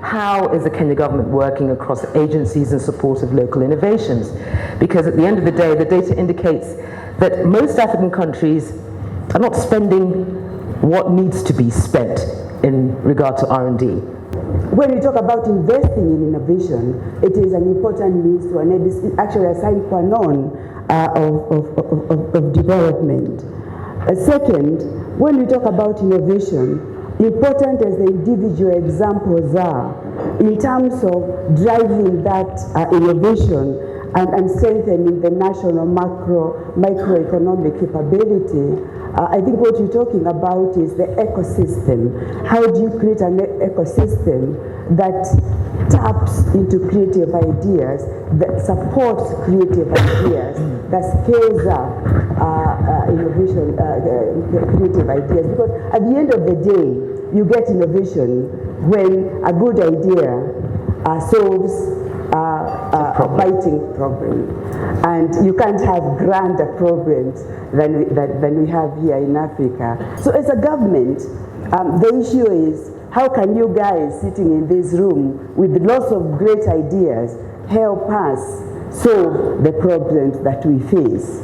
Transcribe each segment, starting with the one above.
how is the Kenya government working across agencies in support of local innovations? Because at the end of the day, the data indicates that most African countries are not spending what needs to be spent in regard to R&D. When we talk about investing in innovation, it is an important means to enable, actually a sine qua non of development. Second, when we talk about innovation, important as the individual examples are, in terms of driving that innovation and strengthening the national microeconomic capability, I think what you're talking about is the ecosystem. How do you create an ecosystem that taps into creative ideas, that supports creative ideas, that scales up innovation, creative ideas? Because at the end of the day, you get innovation when a good idea solves a biting problem, and you can't have grander problems than we have here in Africa. So as a government, the issue is, how can you guys sitting in this room with lots of great ideas help us solve the problems that we face?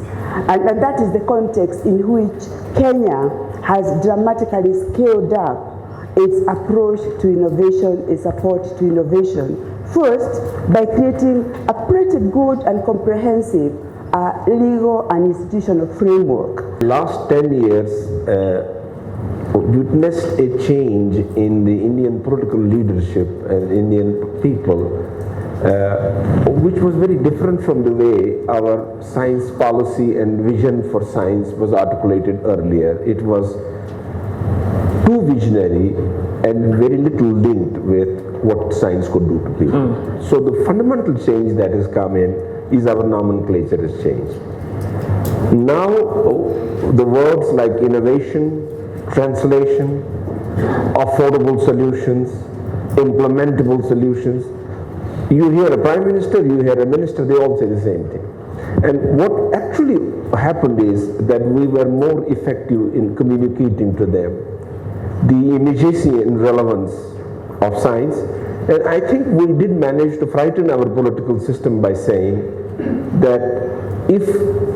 And that is the context in which Kenya has dramatically scaled up its approach to innovation, its support to innovation. First, by creating a pretty good and comprehensive legal and institutional framework. Last 10 years witnessed a change in the Indian political leadership and Indian people, which was very different from the way our science policy and vision for science was articulated earlier. It was too visionary and very little linked with what science could do to people. So the fundamental change that has come in is our nomenclature has changed. Now the words like innovation, translation, affordable solutions, implementable solutions, you hear a prime minister, you hear a minister, they all say the same thing. And what actually happened is that we were more effective in communicating to them the immediacy and relevance of science. And I think we did manage to frighten our political system by saying that if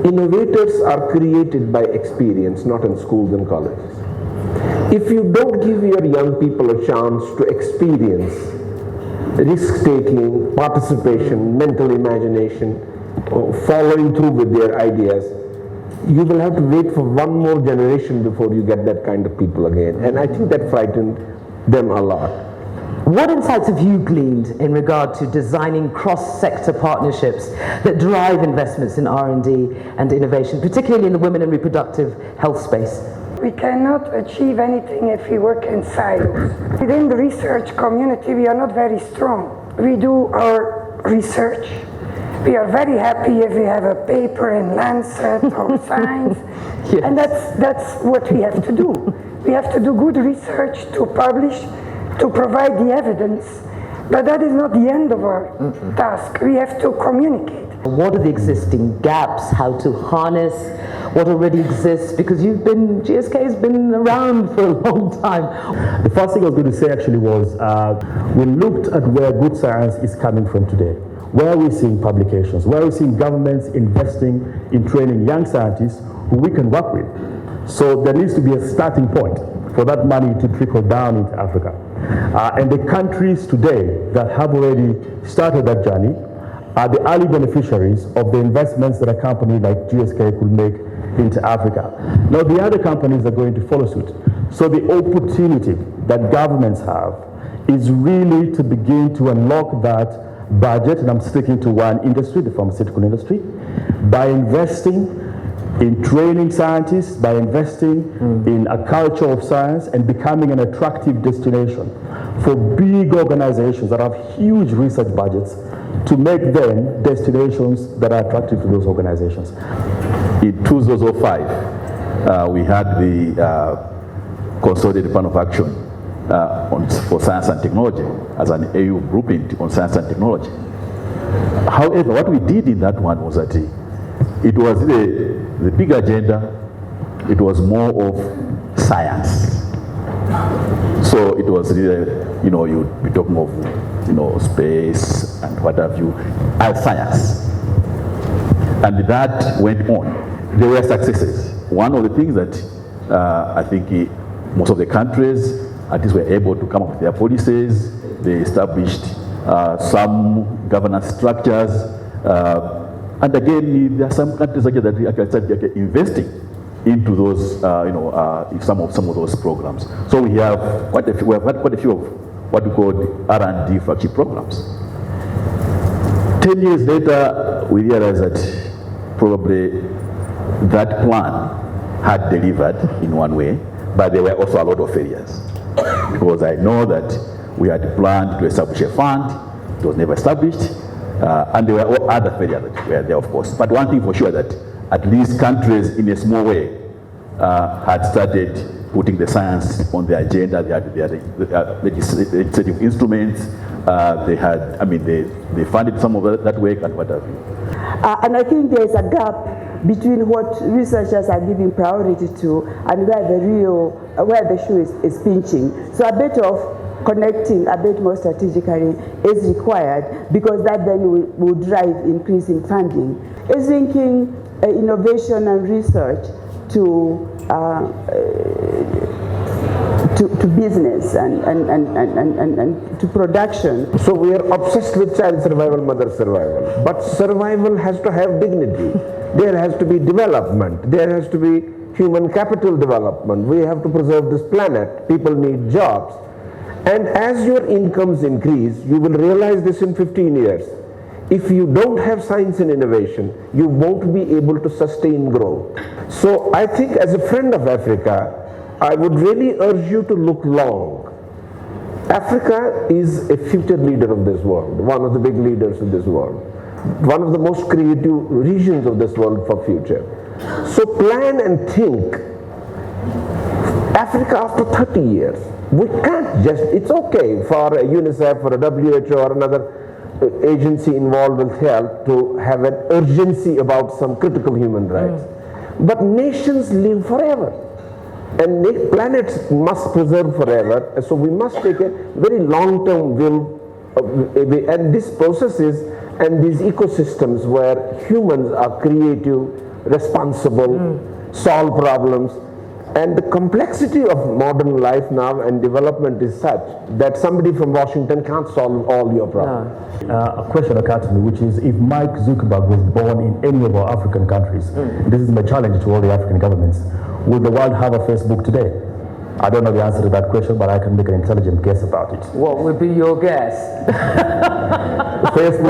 innovators are created by experience, not in schools and colleges, if you don't give your young people a chance to experience risk-taking, participation, mental imagination, following through with their ideas, you will have to wait for one more generation before you get that kind of people again. And I think that frightened them a lot. What insights have you gleaned in regard to designing cross-sector partnerships that drive investments in R&D and innovation, particularly in the women and reproductive health space? We cannot achieve anything if we work in silos. Within the research community, we are not very strong. We do our research. We are very happy if we have a paper in Lancet or Science, yes. And that's what we have to do. We have to do good research to publish, to provide the evidence, but that is not the end of our task. We have to communicate. What are the existing gaps? How to harness what already exists? Because GSK has been around for a long time. The first thing I was going to say actually was, we looked at where good science is coming from today. Where are we seeing publications? Where are we seeing governments investing in training young scientists who we can work with? So there needs to be a starting point for that money to trickle down into Africa. And the countries today that have already started that journey are the early beneficiaries of the investments that a company like GSK could make into Africa. Now the other companies are going to follow suit. So the opportunity that governments have is really to begin to unlock that budget, and I'm sticking to one industry, the pharmaceutical industry, by investing in training scientists, by investing in a culture of science and becoming an attractive destination for big organizations that have huge research budgets to make them destinations that are attractive to those organizations. In 2005, we had the Consolidated Plan of Action for Science and Technology as an AU grouping on science and technology. However, what we did in that one was that it was the big agenda, it was more of science. So it was really, you'd be talking of, space and what have you, as science. And that went on. There were successes. One of the things that I think most of the countries at least were able to come up with their policies. They established some governance structures. And again, there are some countries again that started investing into those, some of those programs. So we have had quite a few of what we call R&D flagship programs. 10 years later, we realized that probably that plan had delivered in one way, but there were also a lot of failures. Because I know that we had planned to establish a fund, it was never established, and there were other failures that were there, of course. But one thing for sure, that at least countries in a small way had started putting the science on their agenda. They had their legislative instruments. They funded some of that work and what have you. And I think there is a gap between what researchers are giving priority to and where the shoe is pinching. So a bit of connecting a bit more strategically is required, because that then will drive increasing funding. Is linking innovation and research to business and to production. So we are obsessed with child survival, mother survival. But survival has to have dignity. There has to be development. There has to be human capital development. We have to preserve this planet. People need jobs. And as your incomes increase, you will realize this in 15 years. If you don't have science and innovation, you won't be able to sustain growth. So I think, as a friend of Africa, I would really urge you to look long. Africa is a future leader of this world, one of the big leaders of this world, one of the most creative regions of this world for future. So plan and think Africa after 30 years. We can't just, it's okay for a UNICEF or a WHO or another agency involved with health to have an urgency about some critical human rights. But nations live forever. And planets must preserve forever, so we must take a very long-term view, and these processes and these ecosystems where humans are creative, responsible, solve problems, and the complexity of modern life now and development is such that somebody from Washington can't solve all your problems. A question occurred to me, which is, if Mark Zuckerberg was born in any of our African countries, this is my challenge to all the African governments, would the world have a Facebook today? I don't know the answer to that question, but I can make an intelligent guess about it. What would be your guess? Facebook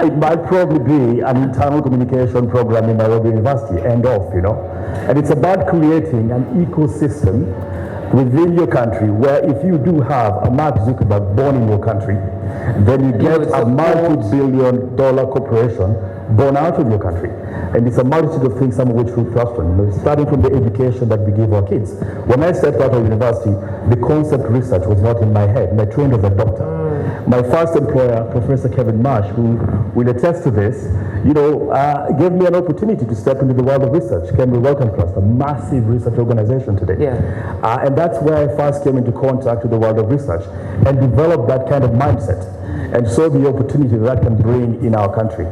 it might probably be an internal communication program in Nairobi University, end of, And it's about creating an ecosystem within your country where if you do have a Mark Zuckerberg born in your country, then you get a multi-billion-dollar corporation born out of your country. And it's a multitude of things, some of which we trust on, starting from the education that we give our kids. When I stepped out of university, the concept research was not in my head. I trained as a doctor. My first employer, Professor Kevin Marsh, who will attest to this, gave me an opportunity to step into the world of research. Cambridge Wellcome Trust, a massive research organization today. And that's where I first came into contact with the world of research and developed that kind of mindset and saw the opportunity that can bring in our country.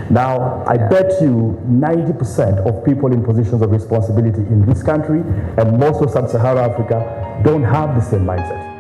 Now, I bet you 90% of people in positions of responsibility in this country and most of Sub-Saharan Africa don't have the same mindset.